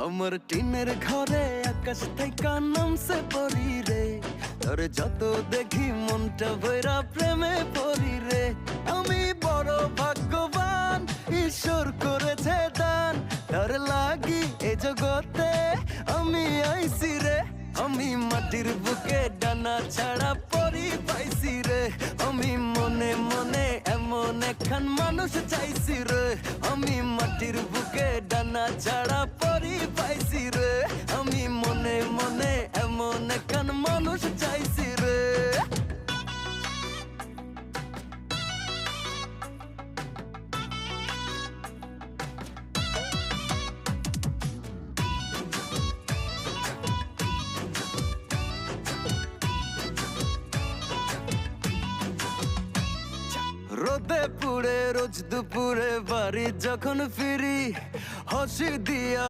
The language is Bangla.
আমার টিনের ঘরে আকাশ থেকে নামছে পরি রে, তোর যত দেখি মনটা ভৈরা প্রেমে পড়ি রে। আমি বড় ভাগ্যবান, ঈশ্বর করেছে দান, তোর লাগি এ জগতে আমি আইছি রে। আমি মাটির বুকে ডানা ছাড়া পরি পাইছি রে, আমি মনে মনে এমন একখান মানুষ চাইছি রে। আমি মাটির বুকে ডানা ছাড়া পরি পাইছি রে, আমি মনে মনে এমন একখান মানুষ চাইছি রে। রোদে পুড়ে রোজ দুপুরে বাড়ি যখন ফিরি, হাসি দিয়া